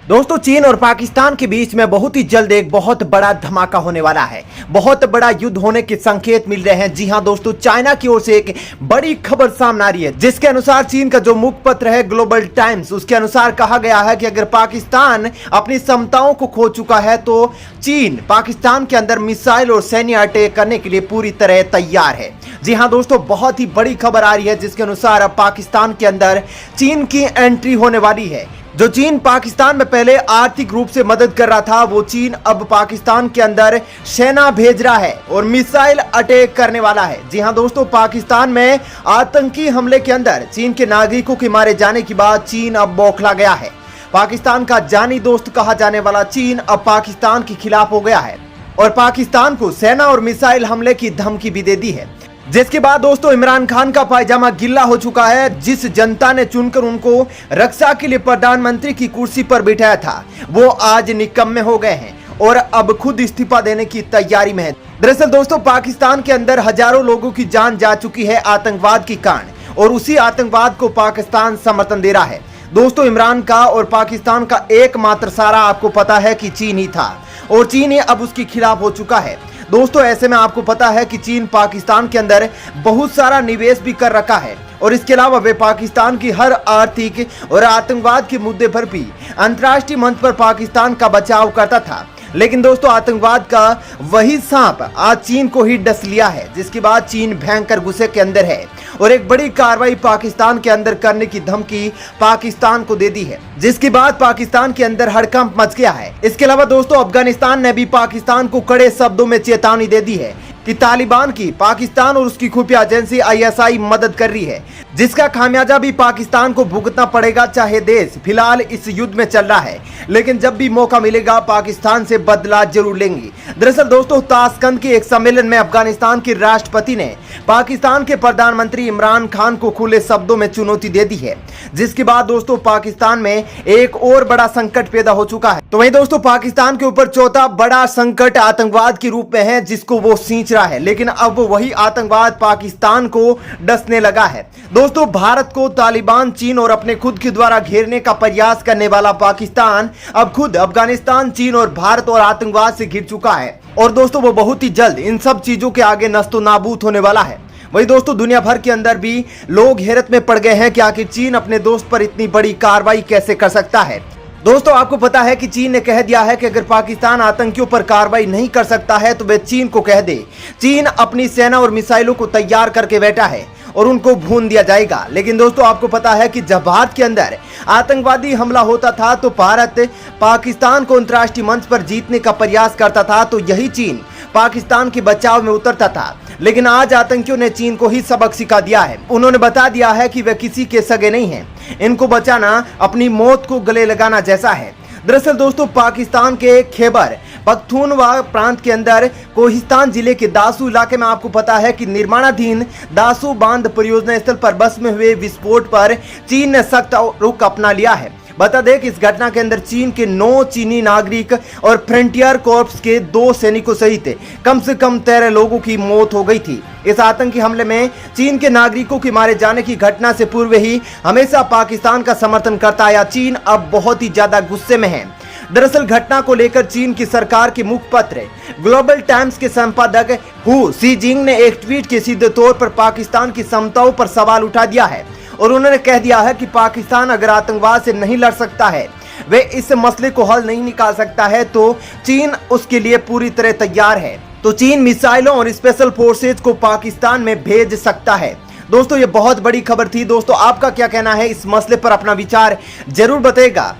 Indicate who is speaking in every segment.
Speaker 1: दोस्तों, चीन और पाकिस्तान के बीच में बहुत ही जल्द एक बहुत बड़ा धमाका होने वाला है। बहुत बड़ा युद्ध होने के संकेत मिल रहे हैं। जी हां दोस्तों, चाइना की ओर से एक बड़ी खबर सामने आ रही है, जिसके अनुसार चीन का जो मुखपत्र है ग्लोबल टाइम्स, उसके अनुसार कहा गया है कि अगर पाकिस्तान अपनी क्षमताओं को खो चुका है तो चीन पाकिस्तान के अंदर मिसाइल और सैन्य अटैक करने के लिए पूरी तरह तैयार है। जी हां दोस्तों, बहुत ही बड़ी खबर आ रही है, जिसके अनुसार अब पाकिस्तान के अंदर चीन की एंट्री होने वाली है। जो चीन पाकिस्तान में पहले आर्थिक रूप से मदद कर रहा था, वो चीन अब पाकिस्तान के अंदर सेना भेज रहा है और मिसाइल अटैक करने वाला है। जी हां दोस्तों, पाकिस्तान में आतंकी हमले के अंदर चीन के नागरिकों के मारे जाने के बाद चीन अब बौखला गया है। पाकिस्तान का जानी दोस्त कहा जाने वाला चीन अब पाकिस्तान के खिलाफ हो गया है और पाकिस्तान को सेना और मिसाइल हमले की धमकी भी दे दी है। जिसके बाद दोस्तों इमरान खान का पायजामा गिल्ला हो चुका है। जिस जनता ने चुनकर उनको रक्षा के लिए प्रधानमंत्री की कुर्सी पर बिठाया था, वो आज निकम्मे हो गए हैं और अब खुद इस्तीफा देने की तैयारी में है। दरअसल दोस्तों, पाकिस्तान के अंदर हजारों लोगों की जान जा चुकी है आतंकवाद के कारण, और उसी आतंकवाद को पाकिस्तान समर्थन दे रहा है। दोस्तों, इमरान का और पाकिस्तान का एकमात्र सहारा आपको पता है कि चीन ही था, और चीन ही अब उसके खिलाफ हो चुका है। दोस्तों, ऐसे में आपको पता है कि चीन पाकिस्तान के अंदर बहुत सारा निवेश भी कर रखा है, और इसके अलावा वे पाकिस्तान की हर आर्थिक और आतंकवाद के मुद्दे पर भी अंतर्राष्ट्रीय मंच पर पाकिस्तान का बचाव करता था। लेकिन दोस्तों, आतंकवाद का वही सांप आज चीन को ही डस लिया है, जिसके बाद चीन भयंकर गुस्से के अंदर है और एक बड़ी कार्रवाई पाकिस्तान के अंदर करने की धमकी पाकिस्तान को दे दी है, जिसके बाद पाकिस्तान के अंदर हड़कंप मच गया है। इसके अलावा दोस्तों, अफगानिस्तान ने भी पाकिस्तान को कड़े शब्दों में चेतावनी दे दी है कि तालिबान की पाकिस्तान और उसकी खुफिया एजेंसी ISI मदद कर रही है, जिसका खामियाजा भी पाकिस्तान को भुगतना पड़ेगा। चाहे देश फिलहाल इस युद्ध में चल रहा है, लेकिन जब भी मौका मिलेगा पाकिस्तान से बदला जरूर लेंगे। दरअसल दोस्तों, ताशकंद के एक सम्मेलन में अफगानिस्तान के राष्ट्रपति ने पाकिस्तान के प्रधानमंत्री इमरान खान को खुले शब्दों में चुनौती दे दी है, जिसके बाद दोस्तों पाकिस्तान में एक और बड़ा संकट पैदा हो चुका है। तो वहीं दोस्तों, पाकिस्तान के ऊपर चौथा बड़ा संकट आतंकवाद के रूप में है, जिसको वो सींच रहा है, लेकिन अब वही आतंकवाद पाकिस्तान को डसने लगा है। दोस्तों, भारत को तालिबान, चीन और अपने खुद के द्वारा घेरने का प्रयास करने वाला पाकिस्तान अब खुद अफगानिस्तान, चीन और भारत और आतंकवाद से घिर चुका है, और दोस्तों वो बहुत ही जल्द इन सब चीजों के आगे नस्तो नाबूद होने वाला है। वही दोस्तों, दुनिया भर के अंदर भी लोग हैरत में पड़ गए हैं कि आखिर चीन अपने दोस्त पर इतनी बड़ी कार्रवाई कैसे कर सकता है। दोस्तों, आपको पता है कि चीन ने कह दिया है कि अगर पाकिस्तान आतंकियों पर कार्रवाई नहीं कर सकता है तो वे चीन को कह दे। चीन अपनी सेना और मिसाइलों को तैयार करके बैठा है और उनको भून दिया जाएगा। लेकिन दोस्तों, आपको पता है कि जब भारत के अंदर आतंकवादी हमला होता था तो भारत पाकिस्तान को अंतर्राष्ट्रीय मंच पर जीतने का प्रयास करता था, तो यही चीन पाकिस्तान के बचाव में उतरता था। लेकिन आज आतंकियों ने चीन को ही सबक सिखा दिया है। उन्होंने बता दिया है कि वे किसी के सगे नहीं हैं। इनको बचाना अपनी मौत को गले लगाना जैसा है। दरअसल दोस्तों, पाकिस्तान के खैबर पख्तूनवा प्रांत के अंदर कोहिस्तान जिले के दासू इलाके में आपको पता है कि निर्माणाधीन दासू बांध परियोजना स्थल पर बस में हुए विस्फोट पर चीन ने सख्त रुख अपना लिया है। बता दें कि इस घटना के अंदर चीन के 9 चीनी नागरिक और फ्रंटियर कॉर्प्स के 2 सैनिकों सहित कम से कम 13 लोगों की मौत हो गई थी। इस आतंकी हमले में चीन के नागरिकों के मारे जाने की घटना से पूर्व ही हमेशा पाकिस्तान का समर्थन करता आया चीन अब बहुत ही ज्यादा गुस्से में है। दरअसल घटना को लेकर चीन की सरकार के मुखपत्र ग्लोबल टाइम्स के संपादक हु सीजिंग ने एक ट्वीट के सीधे तौर पर पाकिस्तान की क्षमताओं पर सवाल उठा दिया है, और उन्होंने कह दिया है कि पाकिस्तान अगर आतंकवाद से नहीं लड़ सकता है, वे इस मसले को हल नहीं निकाल सकता है, तो चीन उसके लिए पूरी तरह तैयार है। तो चीन मिसाइलों और स्पेशल फोर्सेज को पाकिस्तान में भेज सकता है। दोस्तों, ये बहुत बड़ी खबर थी। दोस्तों, आपका क्या कहना है इस मसले पर? अपना विचार जरूर बताइएगा।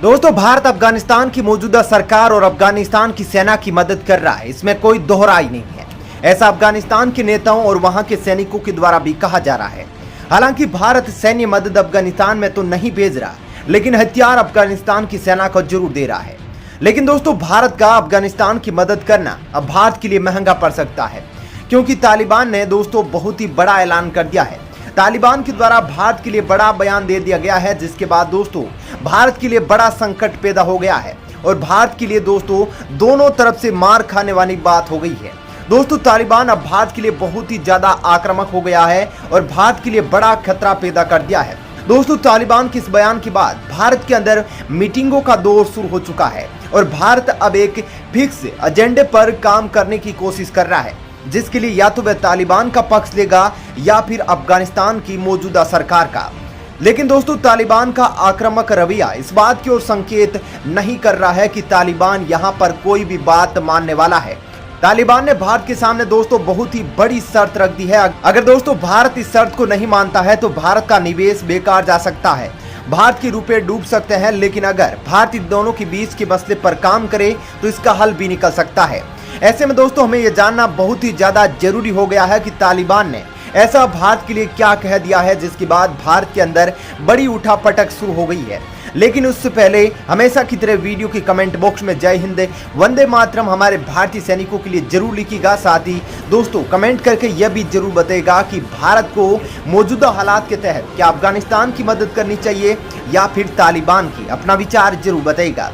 Speaker 1: दोस्तों, भारत अफगानिस्तान की मौजूदा सरकार और अफगानिस्तान की सेना की मदद कर रहा है, इसमें कोई दोहराई नहीं है। ऐसा अफगानिस्तान के नेताओं और वहां के सैनिकों के द्वारा भी कहा जा रहा है। हालांकि भारत सैन्य मदद अफगानिस्तान में तो नहीं भेज रहा, लेकिन हथियार अफगानिस्तान की सेना को जरूर दे रहा है। लेकिन दोस्तों, भारत का अफगानिस्तान की मदद करना अब भारत के लिए महंगा पड़ सकता है, क्योंकि तालिबान ने दोस्तों बहुत ही बड़ा ऐलान कर दिया है। तालिबान के द्वारा भारत के लिए बड़ा बयान दे दिया गया है, जिसके बाद दोस्तों भारत के लिए बड़ा संकट पैदा हो गया है, और भारत के लिए दोस्तों दोनों तरफ से मार खाने वाली बात हो गई है। दोस्तों, तालिबान अब भारत के लिए बहुत ही ज्यादा आक्रामक हो गया है और भारत के लिए बड़ा खतरा पैदा कर दिया है। दोस्तों तालिबान के इस बयान के बाद भारत के अंदर मीटिंगों का दौर शुरू हो चुका है और भारत अब एक फिक्स एजेंडे पर काम करने की कोशिश कर रहा है, जिसके लिए या तो वह तालिबान का पक्ष लेगा या फिर अफगानिस्तान की मौजूदा सरकार का। लेकिन दोस्तों तालिबान का आक्रामक रवैया इस बात की ओर संकेत नहीं कर रहा है कि तालिबान यहां पर कोई भी बात मानने वाला है। तालिबान ने भारत के सामने दोस्तों बहुत ही बड़ी शर्त रख दी है। अगर दोस्तों भारत इस शर्त को नहीं मानता है तो भारत का निवेश बेकार जा सकता है, भारत के रुपए डूब सकते हैं। लेकिन अगर भारत इन दोनों के बीच के मसले पर काम करे तो इसका हल भी निकल सकता है। ऐसे में दोस्तों हमें यह जानना बहुत ही ज्यादा जरूरी हो गया है कि तालिबान ने ऐसा भारत के लिए क्या कह दिया है जिसके बाद भारत के अंदर बड़ी उठापटक शुरू हो गई है। लेकिन उससे पहले हमेशा की तरह वीडियो के कमेंट बॉक्स में जय हिंद वंदे मातरम हमारे भारतीय सैनिकों के लिए जरूर लिखिएगा। साथ ही दोस्तों कमेंट करके यह भी जरूर बताइएगा कि भारत को मौजूदा हालात के तहत क्या अफगानिस्तान की मदद करनी चाहिए या फिर तालिबान की, अपना विचार जरूर बताइएगा।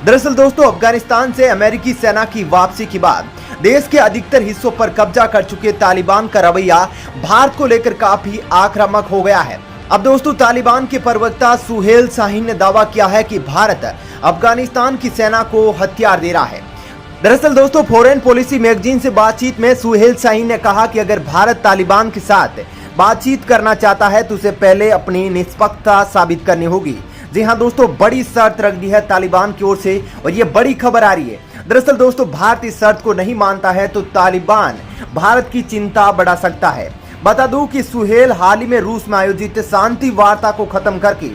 Speaker 1: दरअसल दोस्तों अफगानिस्तान से अमेरिकी सेना की वापसी के बाद देश के अधिकतर हिस्सों पर कब्जा कर चुके तालिबान का रवैया भारत को लेकर काफी आक्रामक हो गया है। अब दोस्तों तालिबान के प्रवक्ता सुहेल शाहीन ने दावा किया है कि भारत अफगानिस्तान की सेना को हथियार दे रहा है। दरअसल दोस्तों फॉरेन पॉलिसी मैगजीन से बातचीत में सुहेल शाहीन ने कहा कि अगर भारत तालिबान के साथ बातचीत करना चाहता है तो उसे पहले अपनी निष्पक्षता साबित करनी होगी। जी हाँ दोस्तों, बड़ी शर्त रख दी है तालिबान की ओर से और ये बड़ी खबर आ रही है। दरअसल दोस्तों भारत इस शर्त को नहीं मानता है तो तालिबान भारत की चिंता बढ़ा सकता है। बता दूं कि सुहेल हाल ही में रूस में आयोजित शांति वार्ता को खत्म करके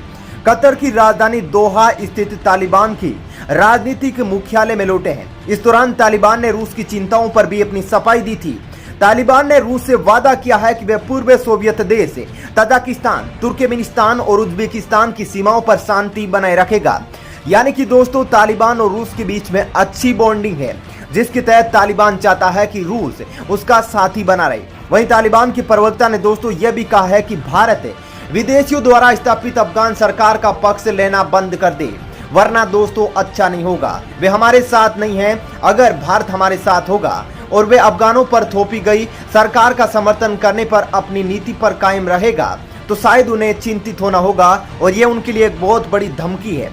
Speaker 1: कतर की राजधानी दोहा स्थित तालिबान की राजनीतिक मुख्यालय में लौटे हैं। इस दौरान तालिबान ने रूस की चिंताओं पर भी अपनी सफाई दी थी। तालिबान ने रूस से वादा किया है कि वह पूर्व सोवियत देश तजाकिस्तान, तुर्कमेनिस्तान और उज्बेकिस्तान की सीमाओं पर शांति बनाए रखेगा। यानी कि दोस्तों तालिबान और रूस के बीच में अच्छी बॉन्डिंग है, जिसके तहत तालिबान चाहता है कि रूस उसका साथी बना रहे। वहीं तालिबान के प्रवक्ता ने दोस्तों यह भी कहा है कि भारत विदेशियों द्वारा स्थापित अफगान सरकार का पक्ष लेना बंद कर दे, वरना दोस्तों अच्छा नहीं होगा। वे हमारे साथ नहीं है। अगर भारत हमारे साथ होगा और वे अफगानों पर थोपी गई सरकार का समर्थन करने पर अपनी नीति पर कायम रहेगा तो शायद उन्हें चिंतित होना होगा और यह उनके लिए एक बहुत बड़ी धमकी है।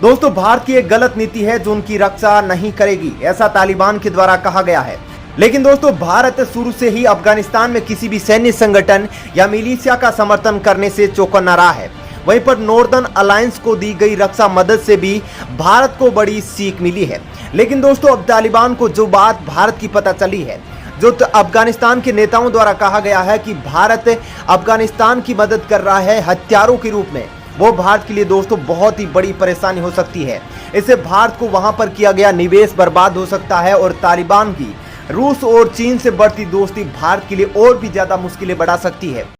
Speaker 1: दोस्तों भारत की एक गलत नीति है जो उनकी रक्षा नहीं करेगी, ऐसा तालिबान के द्वारा कहा गया है। लेकिन दोस्तों भारत शुरू से ही अफगानिस्तान में किसी भी सैन्य संगठन या मिलिशिया का समर्थन करने से चौकन्ना रहा है। वहीं पर नॉर्दर्न अलायंस को दी गई रक्षा मदद से भी भारत को बड़ी सीख मिली है। लेकिन दोस्तों अब तालिबान को जो बात भारत की पता चली है, जो अफगानिस्तान के नेताओं द्वारा कहा गया है कि भारत अफगानिस्तान की मदद कर रहा है हथियारों के रूप में, वो भारत के लिए दोस्तों बहुत ही बड़ी परेशानी हो सकती है। इससे भारत को वहां पर किया गया निवेश बर्बाद हो सकता है और तालिबान की रूस और चीन से बढ़ती दोस्ती भारत के लिए और भी ज्यादा मुश्किलें बढ़ा सकती है।